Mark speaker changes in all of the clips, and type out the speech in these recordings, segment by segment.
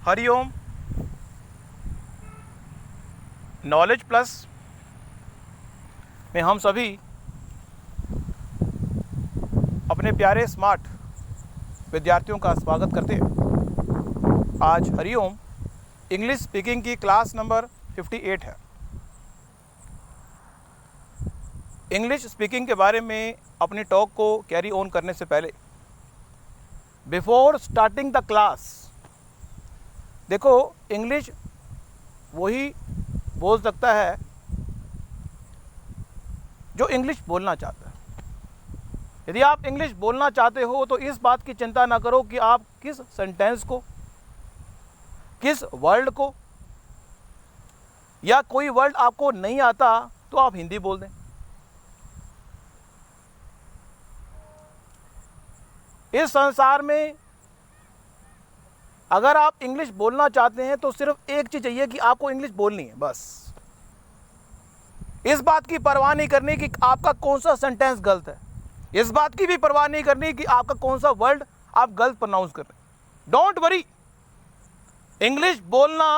Speaker 1: Hariom. Knowledge plus में हम सभी अपने प्यारे स्मार्ट विद्यार्थियों का स्वागत करते हैं। आज हरिओम इंग्लिश स्पीकिंग की क्लास नंबर 58 है। इंग्लिश स्पीकिंग के बारे में अपनी टॉक को कैरी ऑन करने से पहले, बिफोर स्टार्टिंग द क्लास, देखो इंग्लिश वही बोल सकता है जो इंग्लिश बोलना चाहता है। यदि आप इंग्लिश बोलना चाहते हो तो इस बात की चिंता ना करो कि आप किस सेंटेंस को, किस वर्ड को, या कोई वर्ड आपको नहीं आता तो आप हिंदी बोल दें। इस संसार में अगर आप इंग्लिश बोलना चाहते हैं तो सिर्फ एक चीज़ चाहिए कि आपको इंग्लिश बोलनी है, बस। इस बात की परवाह नहीं करनी कि आपका कौन सा सेंटेंस गलत है, इस बात की भी परवाह नहीं करनी कि आपका कौन सा वर्ड आप गलत प्रोनाउंस कर रहे हैं। डोंट वरी, इंग्लिश बोलना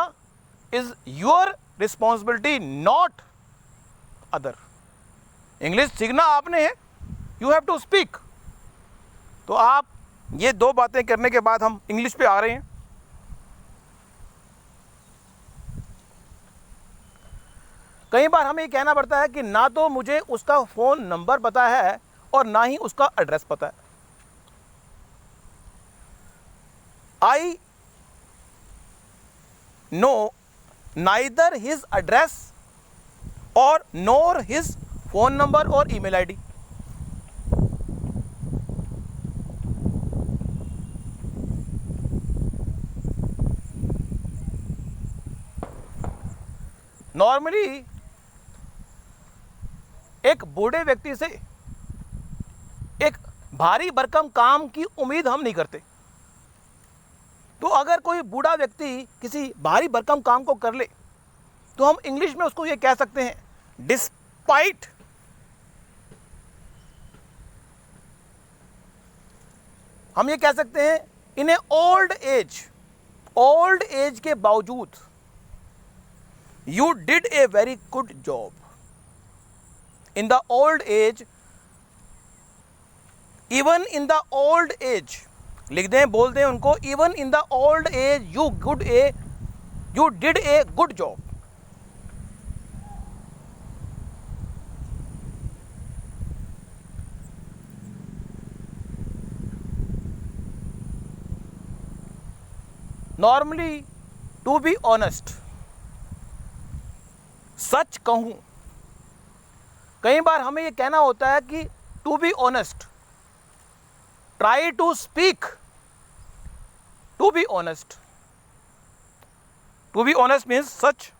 Speaker 1: is your responsibility, not other. English सीखना आपने है, यू हैव टू स्पीक। तो आप ये दो बातें करने के बाद हम इंग्लिश पे आ रहे हैं। कई बार हमें ये कहना पड़ता है कि ना तो मुझे उसका फ़ोन नंबर पता है और ना ही उसका एड्रेस पता है। I know neither his address और नोर हिज फ़ोन नंबर और ईमेल आईडी। नॉर्मली एक बूढ़े व्यक्ति से एक भारी भरकम काम की उम्मीद हम नहीं करते। तो अगर कोई बूढ़ा व्यक्ति किसी भारी भरकम काम को कर ले तो हम इंग्लिश में उसको ये कह सकते हैं, डिस्पाइट। हम ये कह सकते हैं in a old age, old age के बावजूद, you did a very good job. In the old age, even in the old age, लिख दें, बोल दें उनको, even in the old age you did a good job. Normally to be honest, सच कहूं, कई बार हमें यह कहना होता है कि to be honest, try to speak, to be honest. To be honest means such.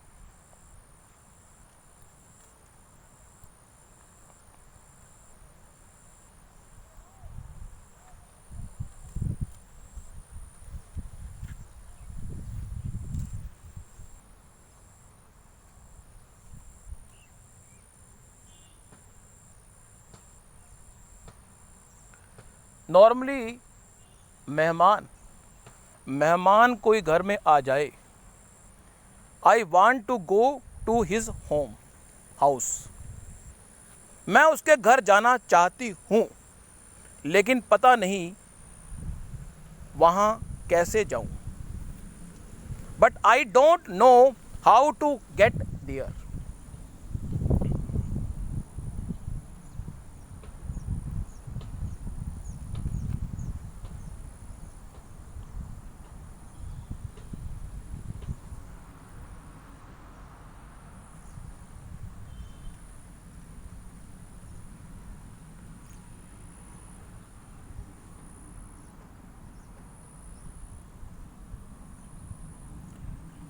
Speaker 1: Normally मेहमान कोई घर में आ जाए, I want to go to his home house, मैं उसके घर जाना चाहती हूँ लेकिन पता नहीं वहाँ कैसे जाऊँ, but I don't know how to get there.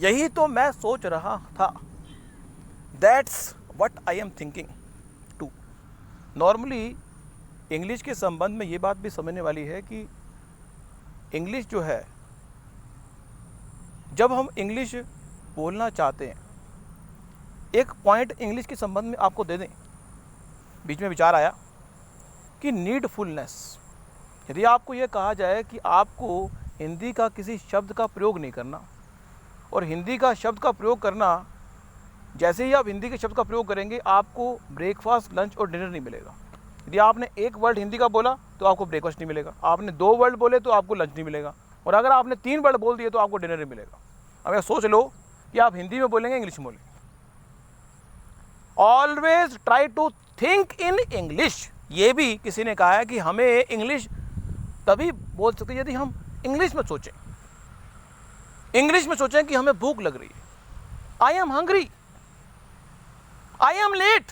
Speaker 1: यही तो मैं सोच रहा था, that's what I am thinking too. Normally English के संबंध में ये बात भी समझने वाली है कि इंग्लिश जो है, जब हम इंग्लिश बोलना चाहते हैं, एक पॉइंट इंग्लिश के संबंध में आपको दे दें, बीच में विचार आया कि नीडफुलनेस। यदि आपको ये कहा जाए कि आपको हिंदी का किसी शब्द का प्रयोग नहीं करना, और हिंदी का शब्द का प्रयोग करना, जैसे ही आप हिंदी के शब्द का प्रयोग करेंगे आपको ब्रेकफास्ट, लंच और डिनर नहीं मिलेगा। यदि आपने एक वर्ड हिंदी का बोला तो आपको ब्रेकफास्ट नहीं मिलेगा, आपने 2 वर्ड बोले तो आपको लंच नहीं मिलेगा, और अगर आपने 3 वर्ड बोल दिए तो आपको डिनर नहीं मिलेगा। अब सोच लो कि आप हिंदी में बोलेंगे, इंग्लिश में बोलेंगे। Always try to think in English. ये भी किसी ने कहा है कि हमें इंग्लिश तभी बोल सकते यदि हम इंग्लिश में सोचें। इंग्लिश में सोचें कि हमें भूख लग रही है, I am hungry, I am late,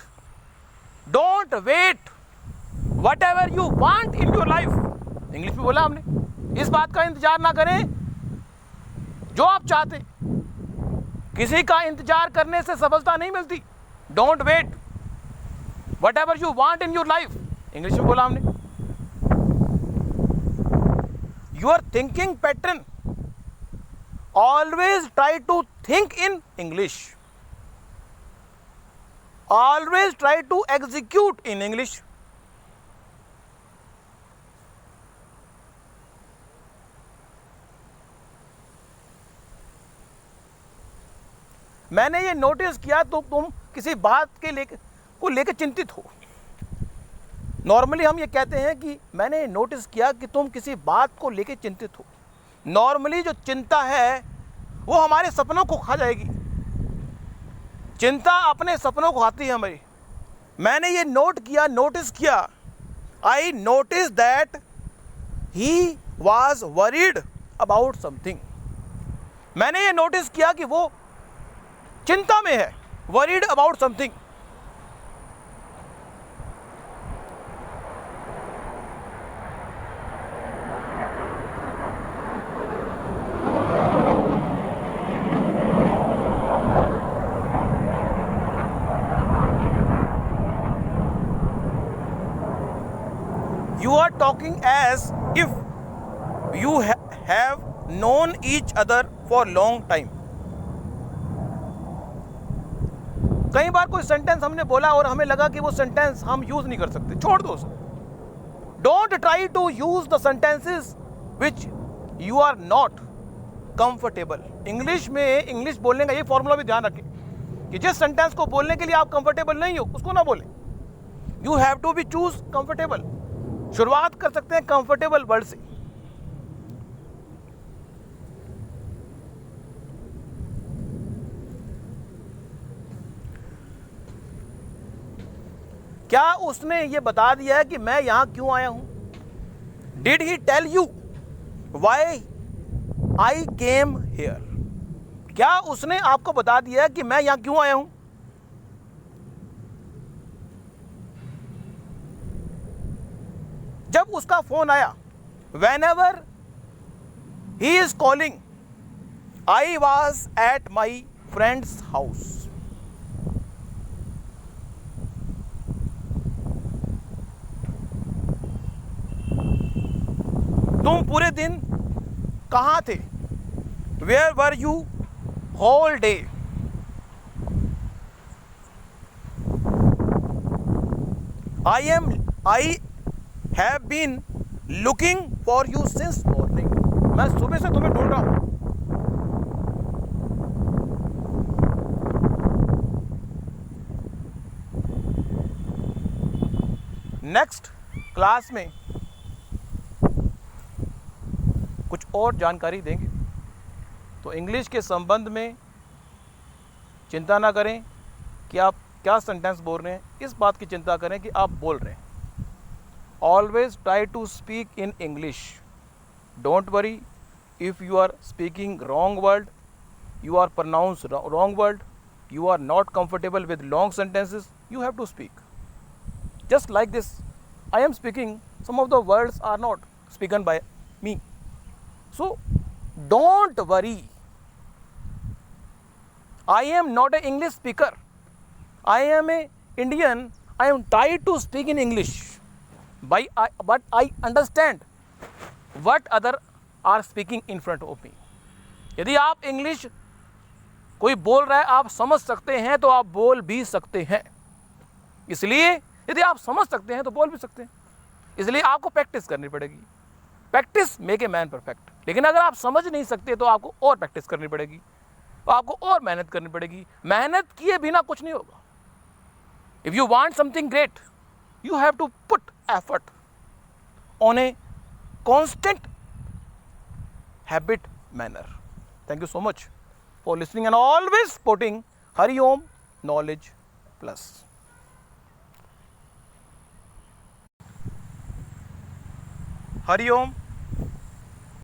Speaker 1: don't wait, whatever you want in your life. English में बोला हमने। इस बात का इंतजार ना करें जो आप चाहते। किसी का इंतजार करने से सफलता नहीं मिलती। Don't wait, whatever you want in your life. English में बोला हमने। Your thinking pattern, always try to think in English, always try to execute in English. मैंने ये नोटिस किया तो तुम किसी बात के लेकर चिंतित हो। नॉर्मली हम ये कहते हैं कि मैंने नोटिस किया कि तुम किसी बात को लेकर चिंतित हो। नॉर्मली जो चिंता है वो हमारे सपनों को खा जाएगी। चिंता अपने सपनों को खाती है हमारी। मैंने ये नोटिस किया, I notice that he was worried about something. मैंने ये नोटिस किया कि वो चिंता में है, worried about something. You are talking as if you have known each other for long time. कई बार कोई सेंटेंस हमने बोला और हमें लगा कि वो सेंटेंस हम यूज नहीं कर सकते, छोड़ दो उसे। Don't try to use the sentences which you are not comfortable. English में इंग्लिश बोलने का ये फॉर्मूला भी ध्यान रखें कि जिस सेंटेंस को बोलने के लिए आप कंफर्टेबल नहीं हो उसको ना बोलें। You have to be choose comfortable. शुरुआत कर सकते हैं कंफर्टेबल वर्ड से। क्या उसने ये बता दिया है कि मैं यहां क्यों आया हूं? Did he tell you why I came here? क्या उसने आपको बता दिया है कि मैं यहां क्यों आया हूं? जब उसका फोन आया, whenever he is calling, I was at my friend's house. तुम पूरे दिन कहाँ थे? Where were you whole day? I have been looking for you since morning. मैं सुबह से तुम्हें ढूंढ रहा हूं। नेक्स्ट क्लास में कुछ और जानकारी देंगे। तो इंग्लिश के संबंध में चिंता ना करें कि आप क्या सेंटेंस बोल रहे हैं, इस बात की चिंता करें कि आप बोल रहे हैं। Always try to speak in English. Don't worry if you are speaking wrong word, you are pronounced wrong word, you are not comfortable with long sentences, you have to speak. Just like this, I am speaking, some of the words are not spoken by me. So, don't worry. I am not an English speaker. I am an Indian. I am tired to speak in English. But I understand what other are speaking in front of me. यदि आप English कोई बोल रहा है आप समझ सकते हैं तो आप बोल भी सकते हैं। इसलिए यदि आप समझ सकते हैं तो बोल भी सकते हैं। इसलिए आपको प्रैक्टिस करनी पड़ेगी। Practice make a man perfect. लेकिन अगर आप समझ नहीं सकते तो आपको और प्रैक्टिस करनी पड़ेगी। तो आपको और मेहनत करनी पड़ेगी। मेहनत किए बिना कुछ नहीं होगा। If you want something great, you have to put effort on a constant habit manner. Thank you so much for listening and always supporting Hari Om Knowledge Plus. Hari Om